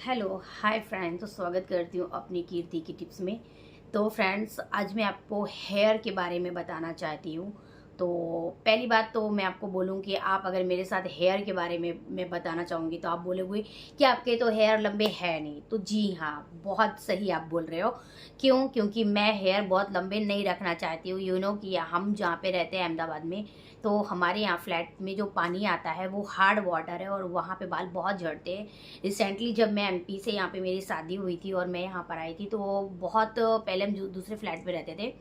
Hello hi friends, तो स्वागत करती हूँ अपनी कीर्ति की टिप्स में। तो फ्रेंड्स, आज मैं आपको हेयर के बारे में बताना चाहती हूँ। तो पहली बात तो मैं आपको बोलूँ कि आप अगर मेरे साथ हेयर के बारे में मैं बताना चाहूँगी तो आप बोलोगे कि आपके तो हेयर लंबे है नहीं। तो जी हाँ, बहुत सही आप बोल रहे हो। क्यों? क्योंकि मैं हेयर बहुत लंबे नहीं रखना चाहती हूँ। कि हम जहाँ पे रहते हैं अहमदाबाद में, तो हमारे यहाँ फ्लैट में जो पानी आता है वो हार्ड वाटर है और वहाँ पे बाल बहुत झड़ते हैं। रिसेंटली जब मैं एमपी से यहाँ पे मेरी शादी हुई थी और मैं यहाँ पर आई थी, तो बहुत पहले हम दूसरे फ्लैट में रहते थे,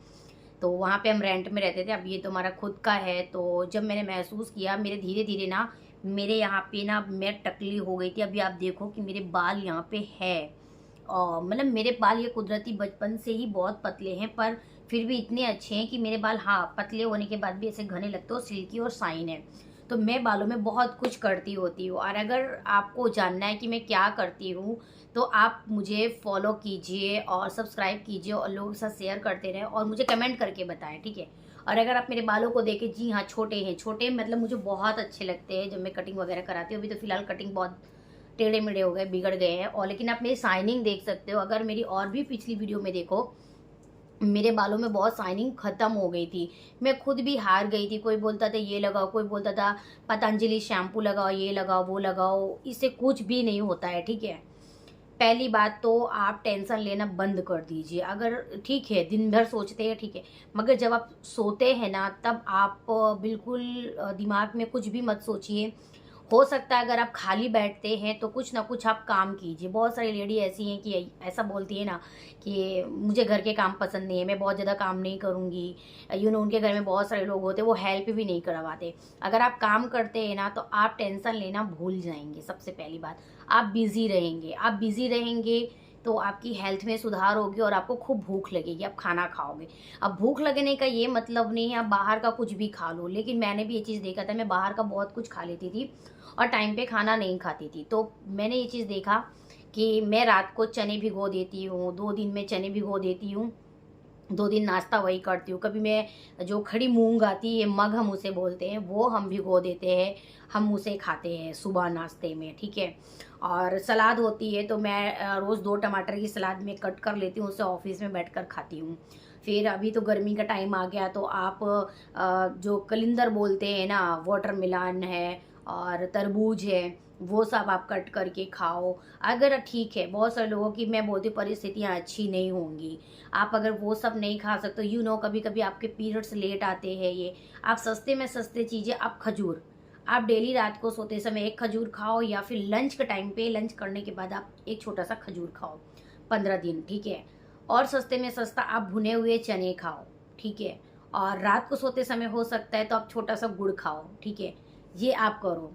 तो वहाँ पे हम रेंट में रहते थे। अब ये तो हमारा खुद का है। तो जब मैंने महसूस किया, मेरे धीरे धीरे ना मेरे यहाँ पे ना मैं टकली हो गई थी। अभी आप देखो कि मेरे बाल यहाँ पे है, और मतलब मेरे बाल ये कुदरती बचपन से ही बहुत पतले हैं, पर फिर भी इतने अच्छे हैं कि मेरे बाल, हाँ, पतले होने के बाद भी ऐसे घने लगते हो, सिल्की और शाइन है। तो मैं बालों में बहुत कुछ करती होती हूँ, और अगर आपको जानना है कि मैं क्या करती हूँ तो आप मुझे फॉलो कीजिए और सब्सक्राइब कीजिए और लोगों के साथ शेयर करते रहें और मुझे कमेंट करके बताएं, ठीक है। और अगर आप मेरे बालों को देखें, जी हाँ, छोटे हैं, छोटे मतलब मुझे बहुत अच्छे लगते हैं जब मैं कटिंग वगैरह कराती हूँ। अभी तो फिलहाल कटिंग बहुत टेढ़े मेढ़े हो गए, बिगड़ गए हैं। और लेकिन आप मेरी शाइनिंग देख सकते हो। अगर मेरी और भी पिछली वीडियो में देखो, मेरे बालों में बहुत शाइनिंग खत्म हो गई थी। मैं खुद भी हार गई थी। कोई बोलता था ये लगाओ, कोई बोलता था पतंजलि शैम्पू लगाओ, ये लगाओ, वो लगाओ, इससे कुछ भी नहीं होता है, ठीक है। पहली बात तो आप टेंशन लेना बंद कर दीजिए। अगर ठीक है, दिन भर सोचते हैं, ठीक है, मगर जब आप सोते हैं ना, तब आप बिल्कुल दिमाग में कुछ भी मत सोचिए। हो सकता है अगर आप खाली बैठते हैं तो कुछ ना कुछ आप काम कीजिए। बहुत सारी लेडी ऐसी हैं कि ऐसा बोलती है ना कि मुझे घर के काम पसंद नहीं है, मैं बहुत ज़्यादा काम नहीं करूँगी। उनके घर में बहुत सारे लोग होते हैं, वो हेल्प भी नहीं करवाते। अगर आप काम करते हैं ना, तो आप टेंशन लेना भूल जाएंगे। सबसे पहली बात, आप बिज़ी रहेंगे। आप बिज़ी रहेंगे तो आपकी हेल्थ में सुधार होगी और आपको खूब भूख लगेगी, आप खाना खाओगे। अब भूख लगने का ये मतलब नहीं है आप बाहर का कुछ भी खा लो। लेकिन मैंने भी ये चीज़ देखा था, मैं बाहर का बहुत कुछ खा लेती थी और टाइम पे खाना नहीं खाती थी। तो मैंने ये चीज़ देखा कि मैं रात को चने भिगो देती हूँ, 2 दिन में चने भिगो देती हूँ, 2 दिन नाश्ता वही करती हूँ। कभी मैं जो खड़ी मूंग आती है, मग हम उसे बोलते हैं, वो हम भिगो देते हैं, हम उसे खाते हैं सुबह नाश्ते में, ठीक है। और सलाद होती है तो मैं रोज़ 2 टमाटर की सलाद में कट कर लेती हूँ, उसे ऑफिस में बैठकर खाती हूँ। फिर अभी तो गर्मी का टाइम आ गया, तो आप जो कलिंदर बोलते हैं ना, वाटरमेलन है और तरबूज है, वो सब आप कट करके खाओ। अगर ठीक है, बहुत सारे लोगों की मैं बोलती हूँ परिस्थितियाँ अच्छी नहीं होंगी, आप अगर वो सब नहीं खा सकते, कभी कभी आपके पीरियड्स लेट आते हैं, ये आप सस्ते में सस्ते चीज़ें, आप खजूर, आप डेली रात को सोते समय एक खजूर खाओ, या फिर लंच के टाइम पे, लंच करने के बाद आप एक छोटा सा खजूर खाओ 15 दिन, ठीक है। और सस्ते में सस्ता आप भुने हुए चने खाओ, ठीक है। और रात को सोते समय हो सकता है तो आप छोटा सा गुड़ खाओ, ठीक है। ये आप करो।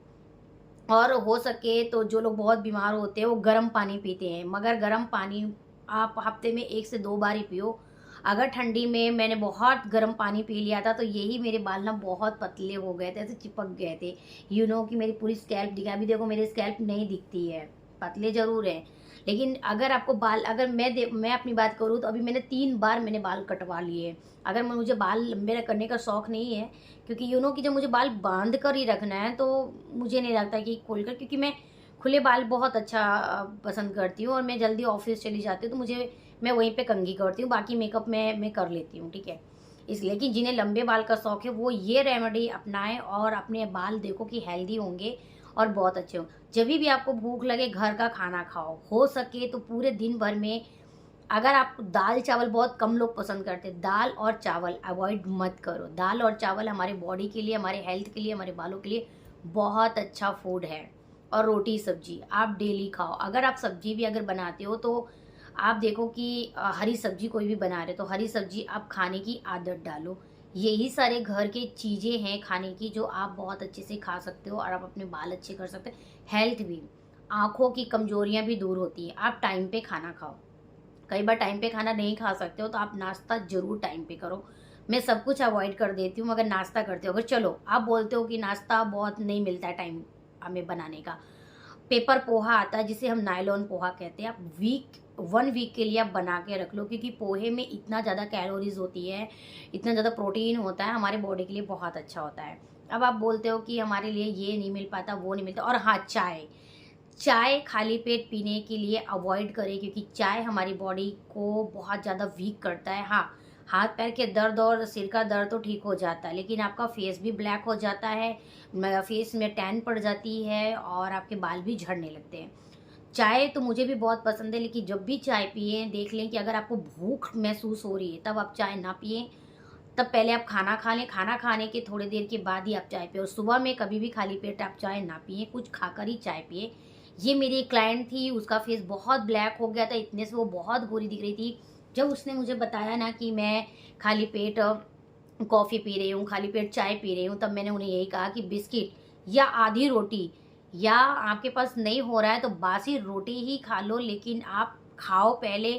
और हो सके तो जो लोग बहुत बीमार होते हैं वो गर्म पानी पीते हैं, मगर गर्म पानी आप हफ्ते में 1 से 2 बार ही पियो। अगर ठंडी में मैंने बहुत गर्म पानी पी लिया था तो यही मेरे बाल ना बहुत पतले हो गए थे, ऐसे चिपक गए थे। कि मेरी पूरी स्कैल्प दिखा, अभी देखो मेरी स्कैल्प नहीं दिखती है, पतले जरूर है। लेकिन अगर आपको बाल, अगर मैं अपनी बात करूँ तो अभी मैंने 3 बार मैंने बाल कटवा लिए। अगर मुझे बाल लंबे करने का शौक नहीं है, क्योंकि कि जब मुझे बाल बांध कर ही रखना है, तो मुझे नहीं लगता कि खोलकर, क्योंकि मैं खुले बाल बहुत अच्छा पसंद करती हूँ और मैं जल्दी ऑफिस चली जाती हूँ, तो मैं वहीं पे कंघी करती हूँ, बाकी मेकअप मैं कर लेती हूँ, ठीक है। इसलिए कि जिन्हें लंबे बाल का शौक है वो ये रेमेडी अपनाएं और अपने बाल देखो कि हेल्दी होंगे और बहुत अच्छे हों। जब भी आपको भूख लगे, घर का खाना खाओ। हो सके तो पूरे दिन भर में, अगर आप दाल चावल, बहुत कम लोग पसंद करते हैं, दाल और चावल अवॉइड मत करो। दाल और चावल हमारे बॉडी के लिए, हमारे हेल्थ के लिए, हमारे बालों के लिए बहुत अच्छा फूड है। और रोटी सब्जी आप डेली खाओ। अगर आप सब्जी भी अगर बनाते हो तो आप देखो कि हरी सब्जी कोई भी बना रहे तो हरी सब्जी आप खाने की आदत डालो। यही सारे घर के चीज़ें हैं खाने की जो आप बहुत अच्छे से खा सकते हो और आप अपने बाल अच्छे कर सकते हो। हेल्थ भी, आँखों की कमजोरियाँ भी दूर होती हैं। आप टाइम पे खाना खाओ। कई बार टाइम पे खाना नहीं खा सकते हो तो आप नाश्ता जरूर टाइम पे करो। मैं सब कुछ अवॉइड कर देती हूँ मगर नाश्ता करते हो। अगर चलो आप बोलते हो कि नाश्ता बहुत नहीं मिलता है टाइम हमें बनाने का, पेपर पोहा आता है जिसे हम नायलॉन पोहा कहते हैं, आप 1 वीक के लिए आप बना के रख लो, क्योंकि पोहे में इतना ज़्यादा कैलोरीज होती है, इतना ज़्यादा प्रोटीन होता है, हमारे बॉडी के लिए बहुत अच्छा होता है। अब आप बोलते हो कि हमारे लिए ये नहीं मिल पाता, वो नहीं मिलता। और हाँ, चाय, चाय खाली पेट पीने के लिए अवॉइड करें, क्योंकि चाय हमारी बॉडी को बहुत ज़्यादा वीक करता है। हाँ, हाथ पैर के दर्द और सिर का दर्द तो ठीक हो जाता है, लेकिन आपका फेस भी ब्लैक हो जाता है, फेस में टैन पड़ जाती है और आपके बाल भी झड़ने लगते हैं। चाय तो मुझे भी बहुत पसंद है, लेकिन जब भी चाय पिए देख लें कि अगर आपको भूख महसूस हो रही है तब आप चाय ना पिए। तब पहले आप खाना खा लें, खाना खाने के थोड़ी देर के बाद ही आप चाय पिए। और सुबह में कभी भी खाली पेट आप चाय ना पिए, कुछ खाकर ही चाय पिए। ये मेरी एक क्लाइंट थी, उसका फेस बहुत ब्लैक हो गया था, इतने से वो बहुत गोरी दिख रही थी। जब उसने मुझे बताया ना कि मैं खाली पेट कॉफ़ी पी रही हूँ, खाली पेट चाय पी रही हूँ, तब मैंने उन्हें यही कहा कि बिस्किट या आधी रोटी, या आपके पास नहीं हो रहा है तो बासी रोटी ही खा लो, लेकिन आप खाओ पहले,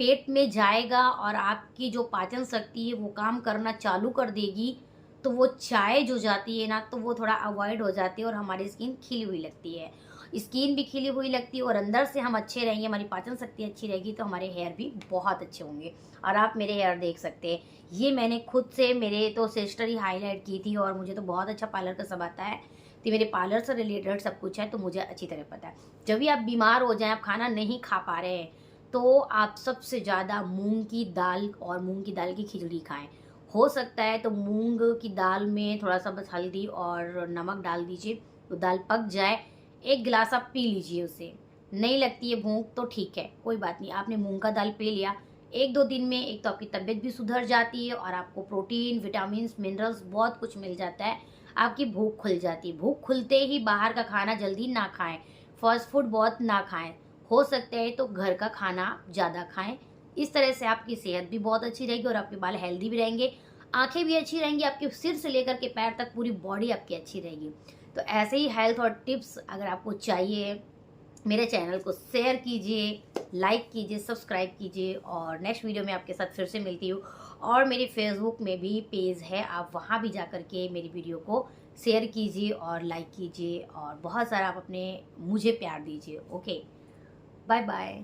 पेट में जाएगा और आपकी जो पाचन शक्ति है वो काम करना चालू कर देगी। तो वो चाय जो जाती है ना, तो वो थोड़ा अवॉइड हो जाती है और हमारी स्किन खिली हुई लगती है। स्किन भी खिली हुई लगती है और अंदर से हम अच्छे रहेंगे, हमारी पाचन शक्ति अच्छी रहेगी, तो हमारे हेयर भी बहुत अच्छे होंगे। और आप मेरे हेयर देख सकते हैं, ये मैंने खुद से, मेरे तो सिस्टर ही हाईलाइट की थी और मुझे तो बहुत अच्छा पार्लर का सब आता है। तो मेरे पार्लर से रिलेटेड सब कुछ है, तो मुझे अच्छी तरह पता है। जब भी आप बीमार हो जाएं, आप खाना नहीं खा पा रहे हैं, तो आप सबसे ज़्यादा मूंग की दाल और मूंग की दाल की खिचड़ी खाएं। हो सकता है तो मूंग की दाल में थोड़ा सा बस हल्दी और नमक डाल दीजिए, तो दाल पक जाए, एक गिलास आप पी लीजिए उसे। नहीं लगती है भूख तो ठीक है, कोई बात नहीं, आपने मूंग का दाल पी लिया, एक दो दिन में एक तो आपकी तबीयत भी सुधर जाती है और आपको प्रोटीन, विटामिन, मिनरल्स बहुत कुछ मिल जाता है। आपकी भूख खुल जाती है। भूख खुलते ही बाहर का खाना जल्दी ना खाएं, फास्ट फूड बहुत ना खाएं, हो सकता है तो घर का खाना ज़्यादा खाएं। इस तरह से आपकी सेहत भी बहुत अच्छी रहेगी और आपके बाल हेल्दी भी रहेंगे, आंखें भी अच्छी रहेंगी, आपके सिर से लेकर के पैर तक पूरी बॉडी आपकी अच्छी रहेगी। तो ऐसे ही हेल्थ और टिप्स अगर आपको चाहिए, मेरे चैनल को शेयर कीजिए, लाइक कीजिए, सब्सक्राइब कीजिए, और नेक्स्ट वीडियो में आपके साथ फिर से मिलती हूँ। और मेरे फेसबुक में भी पेज है, आप वहाँ भी जा कर के मेरी वीडियो को शेयर कीजिए और लाइक कीजिए और बहुत सारा आप अपने मुझे प्यार दीजिए। Okay, bye bye.